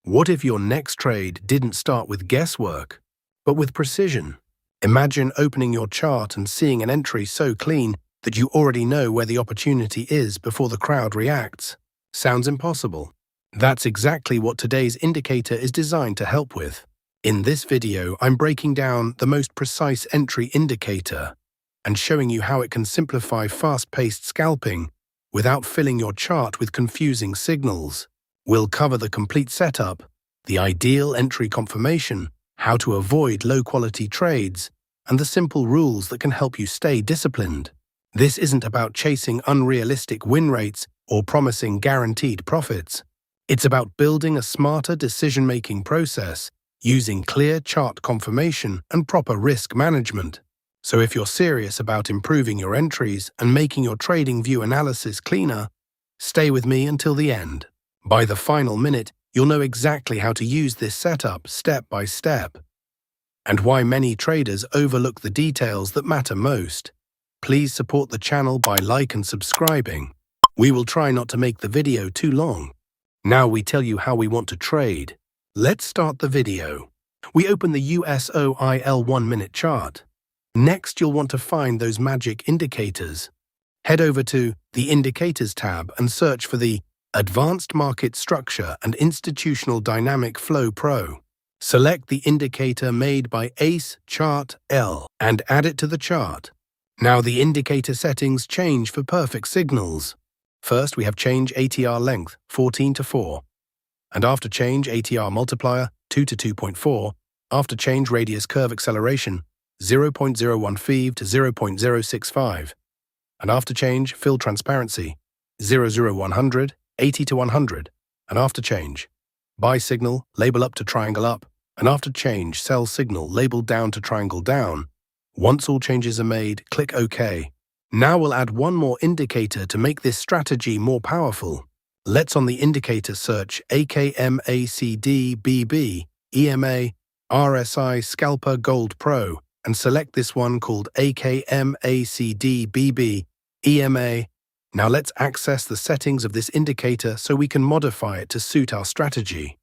What if your next trade didn't start with guesswork, but with precision? Imagine opening your chart and seeing an entry so clean that you already know where the opportunity is before the crowd reacts. Sounds impossible? That's exactly what today's indicator is designed to help with. In this video, I'm breaking down the most precise entry indicator and showing you how it can simplify fast-paced scalping without filling your chart with confusing signals. We'll cover the complete setup, the ideal entry confirmation, how to avoid low-quality trades, and the simple rules that can help you stay disciplined. This isn't about chasing unrealistic win rates or promising guaranteed profits. It's about building a smarter decision-making process using clear chart confirmation and proper risk management. So if you're serious about improving your entries and making your TradingView analysis cleaner, stay with me until the end. By the final minute, you'll know exactly how to use this setup step by step, and why many traders overlook the details that matter most. Please support the channel by liking and subscribing. We will try not to make the video too long. Now we tell you how we want to trade. Let's start the video. We open the USOIL 1-minute chart. Next, you'll want to find those magic indicators. Head over to the Indicators tab and search for the Advanced Market Structure and Institutional Dynamic Flow Pro. Select the indicator made by ACE Chart L and add it to the chart. Now the indicator settings change for perfect signals. First, we have change ATR length 14 to 4, and after change ATR multiplier 2 to 2.4, after change radius curve acceleration 0.015 to 0.065, and after change fill transparency 00100 80 to 100, and after change buy signal label up to triangle up, and after change sell signal label down to triangle down. Once all changes are made, click OK. Now we'll add one more indicator to make this strategy more powerful. Let's on the indicator search AKMACD-BB, EMA, RSI Scalper Gold Pro and select this one called AKMACD-BB, EMA. Now let's access the settings of this indicator so we can modify it to suit our strategy.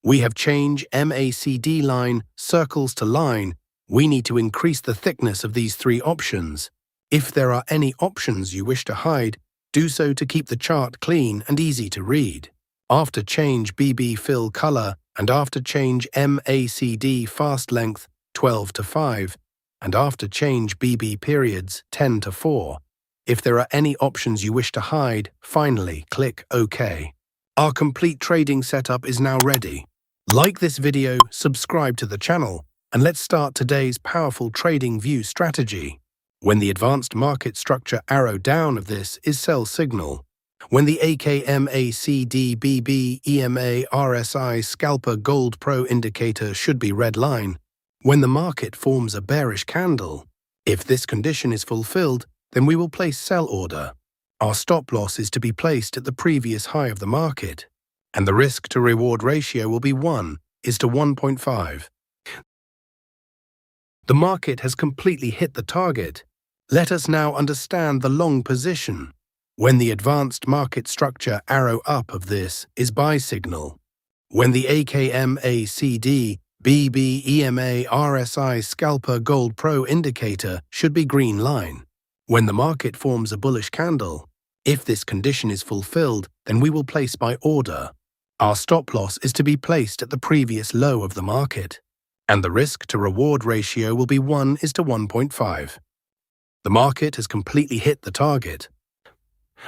We have change MACD line, circles to line. We need to increase the thickness of these three options. If there are any options you wish to hide, do so to keep the chart clean and easy to read. After change BB fill color and after change MACD fast length 12 to 5 and after change BB periods 10 to 4. If there are any options you wish to hide, finally click OK. Our complete trading setup is now ready. Like this video, subscribe to the channel, and let's start today's powerful TradingView strategy. When the advanced market structure arrow down of this is sell signal. When the AKMACD-BB EMA RSI Scalper Gold Pro indicator should be red line. When the market forms a bearish candle. If this condition is fulfilled, then we will place sell order. Our stop loss is to be placed at the previous high of the market, and the risk to reward ratio will be 1:1.5. The market has completely hit the target. Let us now understand the long position. When the advanced market structure arrow up of this is buy signal. When the AKMACD-BB EMA RSI Scalper Gold Pro indicator should be green line. When the market forms a bullish candle. If this condition is fulfilled, then we will place buy order. Our stop loss is to be placed at the previous low of the market, and the risk to reward ratio will be 1:1.5. The market has completely hit the target.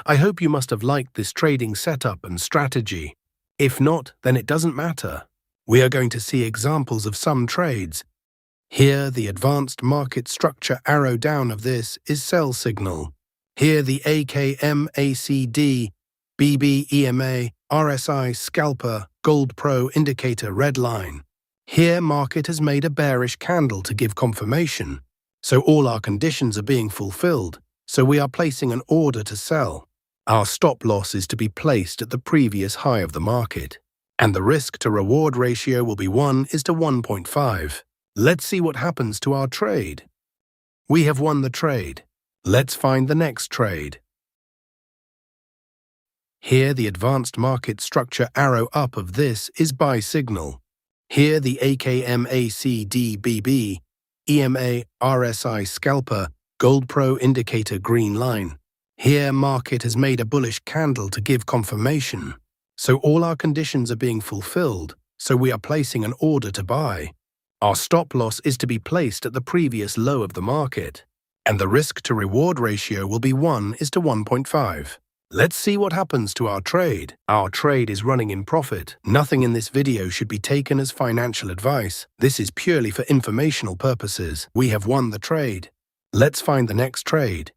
I hope you must have liked this trading setup and strategy. If not, then it doesn't matter. We are going to see examples of some trades. Here, the advanced market structure arrow down of this is sell signal. Here, the AKMACD-BB EMA RSI Scalper Gold Pro indicator red line. Here, market has made a bearish candle to give confirmation. So all our conditions are being fulfilled, so we are placing an order to sell. Our stop loss is to be placed at the previous high of the market, and the risk to reward ratio will be 1:1.5. Let's see what happens to our trade. We have won the trade. Let's find the next trade. Here, the advanced market structure arrow up of this is buy signal. Here, the AKMACDBB, EMA, RSI scalper, Gold Pro indicator green line. Here, market has made a bullish candle to give confirmation. So all our conditions are being fulfilled, so we are placing an order to buy. Our stop loss is to be placed at the previous low of the market, and the risk-to-reward ratio will be 1:1.5. Let's see what happens to our trade. Our trade is running in profit. Nothing in this video should be taken as financial advice. This is purely for informational purposes. We have won the trade. Let's find the next trade.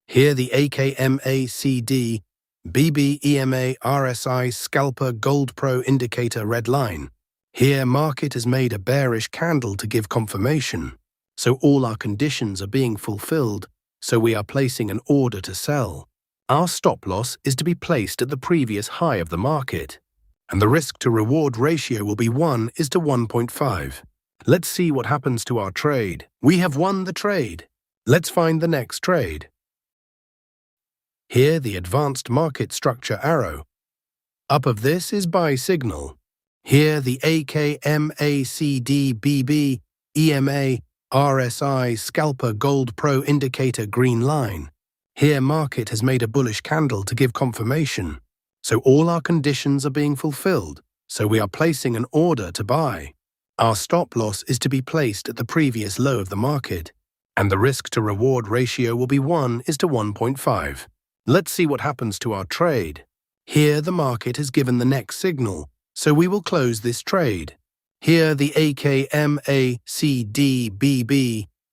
Here, the AKMACD, BB, EMA, RSI, scalper, Gold Pro indicator red line. Here, market has made a bearish candle to give confirmation. So all our conditions are being fulfilled, so we are placing an order to sell. Our stop loss is to be placed at the previous high of the market, and the risk-to-reward ratio will be 1:1.5. Let's see what happens to our trade. We have won the trade. Let's find the next trade. Here, the advanced market structure arrow. Up of this is buy signal. Here, the AKMACDBB, EMA, RSI, scalper, Gold Pro indicator green line. Here, market has made a bullish candle to give confirmation. So all our conditions are being fulfilled, so we are placing an order to buy. Our stop loss is to be placed at the previous low of the market, and the risk-to-reward ratio will be 1:1.5. Let's see what happens to our trade. Here, the market has given the next signal, so we will close this trade. Here, the AKMACDBB,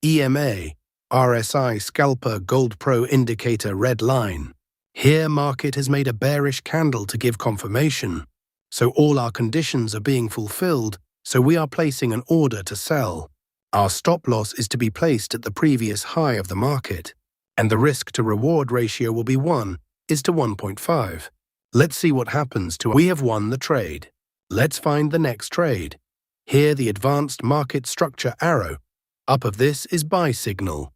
EMA, RSI scalper Gold Pro indicator red line. Here, market has made a bearish candle to give confirmation. So all our conditions are being fulfilled, so we are placing an order to sell. Our stop loss is to be placed at the previous high of the market, and the risk-to-reward ratio will be 1:1.5. Let's see what happens to. We have won the trade. Let's find the next trade. Here, the advanced market structure arrow. Up of this is buy signal.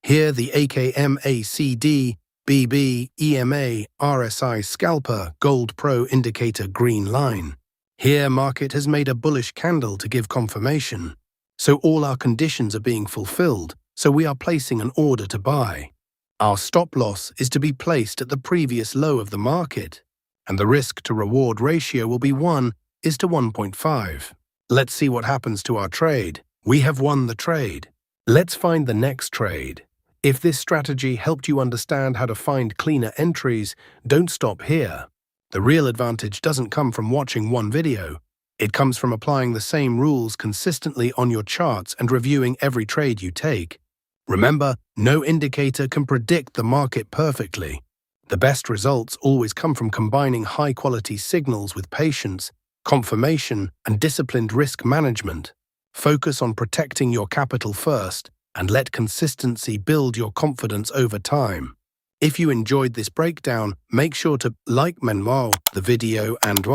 Here, the AKMACD, BB, EMA, RSI scalper, Gold Pro indicator green line. Here, market has made a bullish candle to give confirmation. So all our conditions are being fulfilled, so we are placing an order to buy. Our stop loss is to be placed at the previous low of the market, and the risk-to-reward ratio will be 1:1.5. Let's see what happens to our trade. We have won the trade. Let's find the next trade. If this strategy helped you understand how to find cleaner entries, don't stop here. The real advantage doesn't come from watching one video. It comes from applying the same rules consistently on your charts and reviewing every trade you take. Remember, no indicator can predict the market perfectly. The best results always come from combining high-quality signals with patience, confirmation, and disciplined risk management. Focus on protecting your capital first, and let consistency build your confidence over time. If you enjoyed this breakdown, make sure to like the video and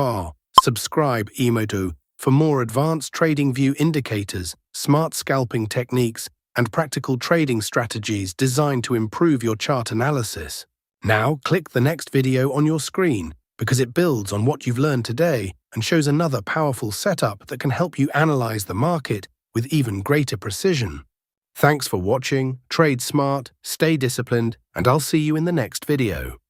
subscribe for more advanced TradingView indicators, smart scalping techniques, and practical trading strategies designed to improve your chart analysis. Now click the next video on your screen because it builds on what you've learned today and shows another powerful setup that can help you analyze the market with even greater precision. Thanks for watching, trade smart, stay disciplined, and I'll see you in the next video.